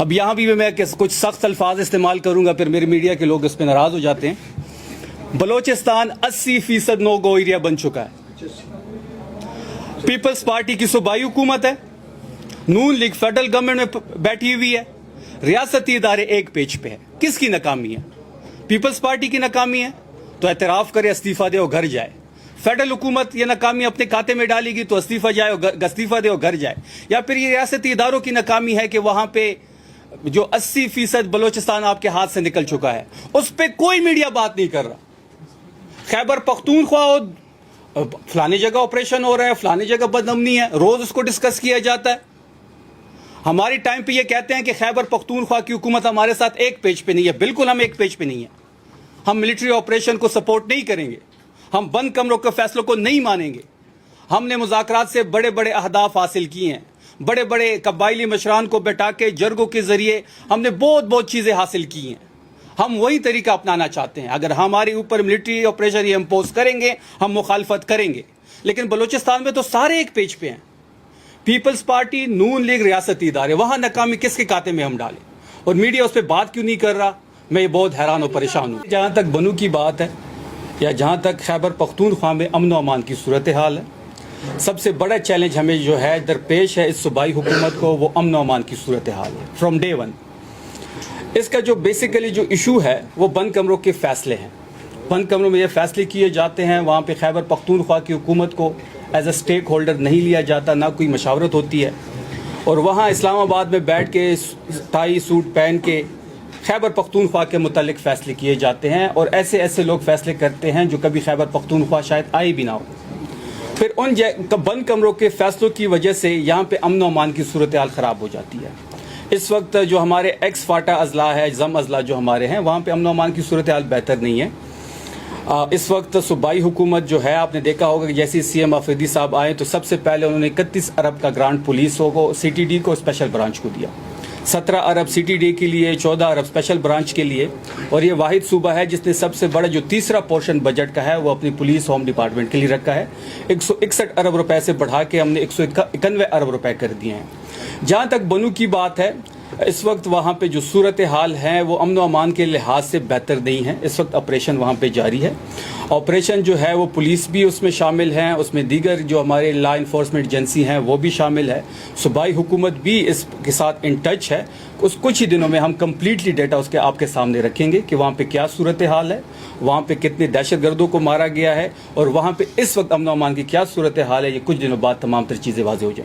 اب یہاں بھی میں کچھ سخت الفاظ استعمال کروں گا، پھر میرے میڈیا کے لوگ اس پہ ناراض ہو جاتے ہیں۔ بلوچستان 80% نو گو ایریا بن چکا ہے۔ پیپلز پارٹی کی صوبائی حکومت ہے، نون لیگ فیڈرل گورنمنٹ میں بیٹھی ہوئی ہے، ریاستی ادارے ایک پیج پہ ہے۔ کس کی ناکامی ہے؟ پیپلز پارٹی کی ناکامی ہے تو اعتراف کرے، استعفیٰ دے اور گھر جائے۔ فیڈرل حکومت یہ ناکامی اپنے کھاتے میں ڈالے گی تو استعفیٰ دے اور گھر جائے۔ یا پھر یہ ریاستی اداروں کی ناکامی ہے کہ وہاں پہ جو 80% بلوچستان آپ کے ہاتھ سے نکل چکا ہے، اس پہ کوئی میڈیا بات نہیں کر رہا۔ خیبر پختونخوا فلانی جگہ آپریشن ہو رہا ہے، فلانی جگہ بدامنی ہے، روز اس کو ڈسکس کیا جاتا ہے۔ ہماری ٹائم پہ یہ کہتے ہیں کہ خیبر پختونخوا کی حکومت ہمارے ساتھ ایک پیج پہ نہیں ہے۔ بالکل ہم ایک پیج پہ نہیں ہیں۔ ہم ملٹری آپریشن کو سپورٹ نہیں کریں گے، ہم بند کمروں کے فیصلوں کو نہیں مانیں گے۔ ہم نے مذاکرات سے بڑے بڑے اہداف حاصل کیے ہیں، بڑے بڑے قبائلی مشران کو بٹھا کے جرگوں کے ذریعے ہم نے بہت چیزیں حاصل کی ہیں۔ ہم وہی طریقہ اپنانا چاہتے ہیں۔ اگر ہمارے اوپر ملٹری آپریشن یہ امپوز کریں گے، ہم مخالفت کریں گے۔ لیکن بلوچستان میں تو سارے ایک پیج پہ ہیں۔ پیپلز پارٹی، نون لیگ، ریاستی ادارے، وہاں ناکامی کس کے کھاتے میں ہم ڈالیں؟ اور میڈیا اس پہ بات کیوں نہیں کر رہا؟ میں یہ بہت حیران و پریشان ہوں۔ جہاں تک بنو کی بات ہے یا جہاں تک خیبر پختونخوا میں امن و امان کی صورتحال ہے، سب سے بڑا چیلنج ہمیں جو ہے درپیش ہے اس صوبائی حکومت کو، وہ امن و امان کی صورتحال ہے فرام ڈے ون۔ اس کا جو بیسیکلی جو ایشو ہے وہ بند کمروں کے فیصلے ہیں۔ بند کمروں میں یہ فیصلے کیے جاتے ہیں، وہاں پہ خیبر پختونخوا کی حکومت کو ایز اے اسٹیک ہولڈر نہیں لیا جاتا، نہ کوئی مشاورت ہوتی ہے، اور وہاں اسلام آباد میں بیٹھ کے ٹائی سوٹ پہن کے خیبر پختونخوا کے متعلق فیصلے کیے جاتے ہیں، اور ایسے لوگ فیصلے کرتے ہیں جو کبھی خیبر پختونخوا شاید آئے بھی نہ ہو۔ پھر ان بند کمروں کے فیصلوں کی وجہ سے یہاں پہ امن و امان کی صورتحال خراب ہو جاتی ہے۔ اس وقت جو ہمارے ایکس فاٹا اضلاع ہے، زم اضلاع جو ہمارے ہیں، وہاں پہ امن و امان کی صورتحال بہتر نہیں ہے۔ اس وقت صوبائی حکومت جو ہے، آپ نے دیکھا ہوگا کہ جیسے سی ایم آفریدی صاحب آئے تو سب سے پہلے انہوں نے 31 ارب کا گرانٹ پولیس کو، سی ٹی ڈی کو، اسپیشل برانچ کو دیا، 17 ارب سی ٹی ڈی کے لیے، 14 ارب اسپیشل برانچ کے لیے، اور یہ واحد صوبہ ہے جس نے سب سے بڑا جو تیسرا پورشن بجٹ کا ہے وہ اپنی پولیس ہوم ڈپارٹمنٹ کے لیے رکھا ہے۔ 161 ارب روپے سے بڑھا کے ہم نے 191 ارب روپے کر دیے ہیں۔ جہاں تک بنو کی بات ہے، اس وقت وہاں پہ جو صورتحال ہے وہ امن و امان کے لحاظ سے بہتر نہیں ہے۔ اس وقت آپریشن وہاں پہ جاری ہے۔ آپریشن جو ہے وہ پولیس بھی اس میں شامل ہیں، اس میں دیگر جو ہمارے لا انفورسمنٹ ایجنسی ہیں وہ بھی شامل ہے، صوبائی حکومت بھی اس کے ساتھ ان ٹچ ہے۔ اس کچھ ہی دنوں میں ہم کمپلیٹلی ڈیٹا اس کے آپ کے سامنے رکھیں گے کہ وہاں پہ کیا صورتحال ہے، وہاں پہ کتنے دہشت گردوں کو مارا گیا ہے، اور وہاں پہ اس وقت امن و امان کی کیا صورتحال ہے۔ یہ کچھ دنوں بعد تمام تر چیزیں واضح ہو جائیں گی۔